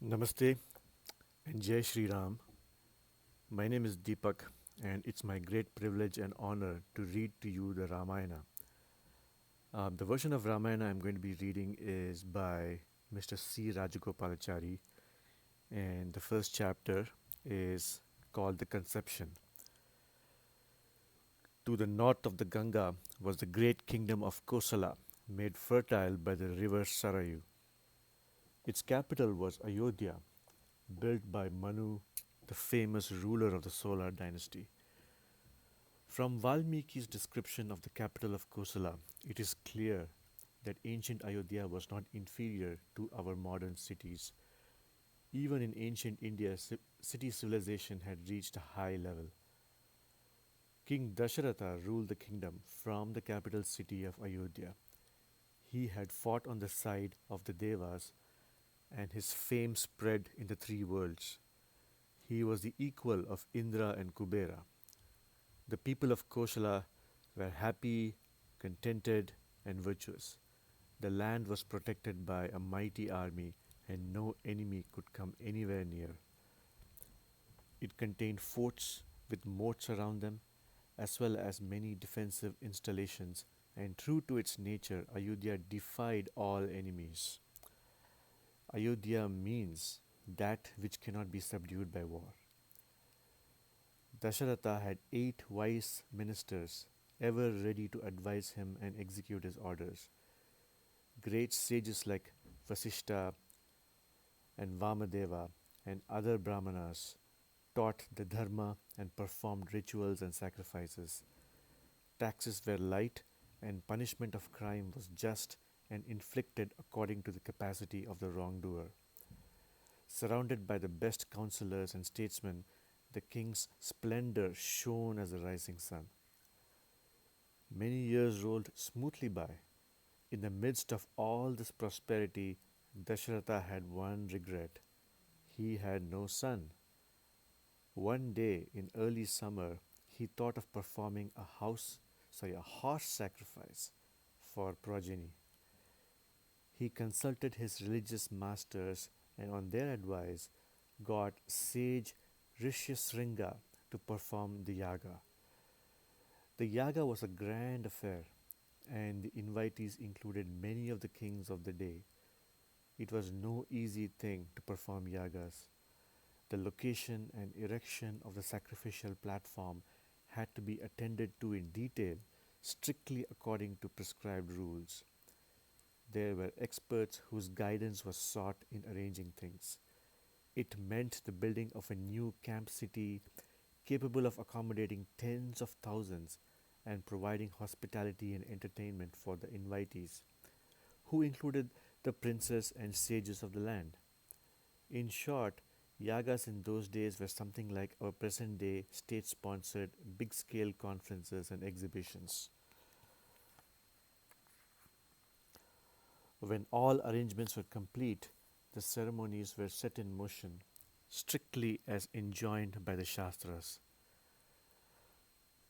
Namaste and Jai Shri Ram. My name is Deepak, and it's my great privilege and honor to read to you the Ramayana. The version of Ramayana I'm going to be reading is by Mr. C.Rajagopalachari, and the first chapter is called The Conception. To the north of the Ganga was the great kingdom of Kosala, made fertile by the river Sarayu. Its capital was Ayodhya, built by Manu, the famous ruler of the Solar dynasty. From Valmiki's description of the capital of Kosala, it is clear that ancient Ayodhya was not inferior to our modern cities. Even in ancient India, city civilization had reached a high level. King Dasharatha ruled the kingdom from the capital city of Ayodhya. He had fought on the side of the Devas, and his fame spread in the three worlds. He was the equal of Indra and Kubera. The people of Kosala were happy, contented, and virtuous. The land was protected by a mighty army, and no enemy could come anywhere near. It contained forts with moats around them, as well as many defensive installations, and true to its nature, Ayodhya defied all enemies. Ayodhya means that which cannot be subdued by war. Dasharatha had 8 wise ministers, ever ready to advise him and execute his orders. Great sages like Vasishta and Vamadeva and other Brahmanas taught the Dharma and performed rituals and sacrifices. Taxes were light, and punishment of crime was just and inflicted according to the capacity of the wrongdoer. Surrounded by the best counselors and statesmen, the king's splendor shone as the rising sun. Many years rolled smoothly by. In the midst of all this prosperity, Dasharatha had one regret. He had no son. One day in early summer, he thought of performing a horse sacrifice for progeny. He consulted his religious masters and on their advice got sage Rishyasringa to perform the yaga. The yaga was a grand affair, and the invitees included many of the kings of the day. It was no easy thing to perform yagas. The location and erection of the sacrificial platform had to be attended to in detail, strictly according to prescribed rules. There were experts whose guidance was sought in arranging things. It meant the building of a new camp city capable of accommodating tens of thousands and providing hospitality and entertainment for the invitees, who included the princes and sages of the land. In short, yagas in those days were something like our present day state sponsored big scale conferences and exhibitions. When all arrangements were complete, the ceremonies were set in motion, strictly as enjoined by the Shastras.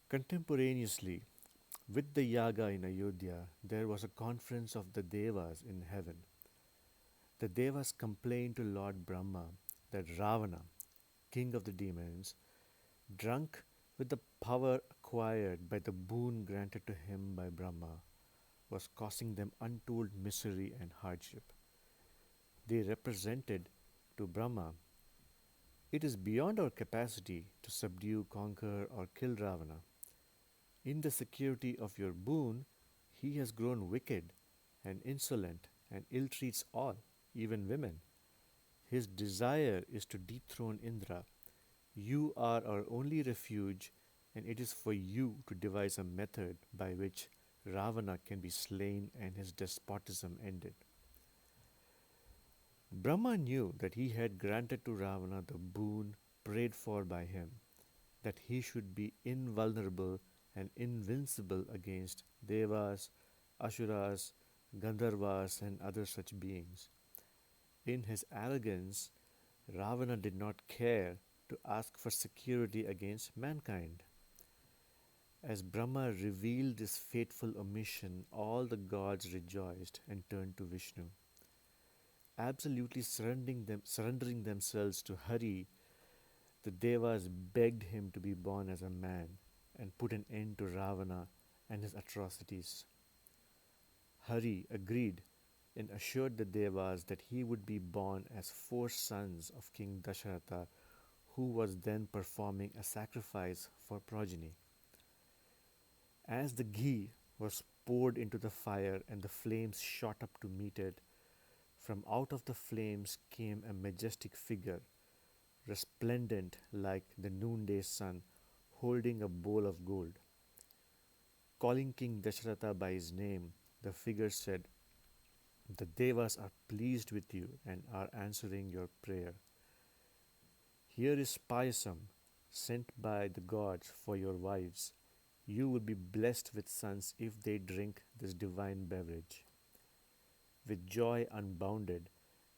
Contemporaneously with the yaga in Ayodhya, there was a conference of the Devas in heaven. The Devas complained to Lord Brahma that Ravana, king of the demons, drunk with the power acquired by the boon granted to him by Brahma, was causing them untold misery and hardship. They represented to Brahma, "It is beyond our capacity to subdue, conquer, or kill Ravana. In the security of your boon, he has grown wicked and insolent and ill treats all, even women. His desire is to dethrone Indra. You are our only refuge, and it is for you to devise a method by which Ravana can be slain and his despotism ended." Brahma knew that he had granted to Ravana the boon prayed for by him, that he should be invulnerable and invincible against Devas, Asuras, Gandharvas, and other such beings. In his arrogance, Ravana did not care to ask for security against mankind. As Brahma revealed this fateful omission, all the gods rejoiced and turned to Vishnu. Absolutely surrendering themselves to Hari, the Devas begged him to be born as a man and put an end to Ravana and his atrocities. Hari agreed and assured the Devas that he would be born as four sons of King Dasharatha, who was then performing a sacrifice for progeny. As the ghee was poured into the fire and the flames shot up to meet it, from out of the flames came a majestic figure, resplendent like the noonday sun, holding a bowl of gold. Calling King Dasharatha by his name, the figure said, "The Devas are pleased with you and are answering your prayer. Here is payasam sent by the gods for your wives. You will be blessed with sons if they drink this divine beverage." With joy unbounded,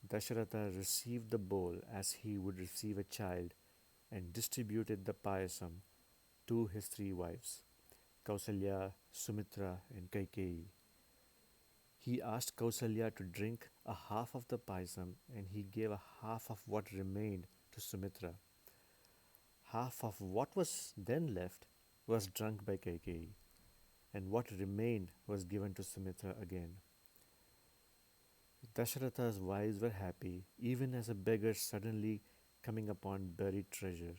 Dasharatha received the bowl as he would receive a child and distributed the payasam to his three wives, Kausalya, Sumitra, and Kaikeyi. He asked Kausalya to drink a half of the payasam and he gave a half of what remained to Sumitra. Half of what was then left was drunk by Kaikeyi, and what remained was given to Sumitra again. Dasharatha's wives were happy, even as a beggar suddenly coming upon buried treasure,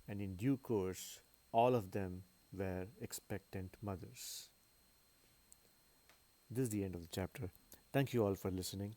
and in due course all of them were expectant mothers. This is the end of the chapter. Thank you all for listening.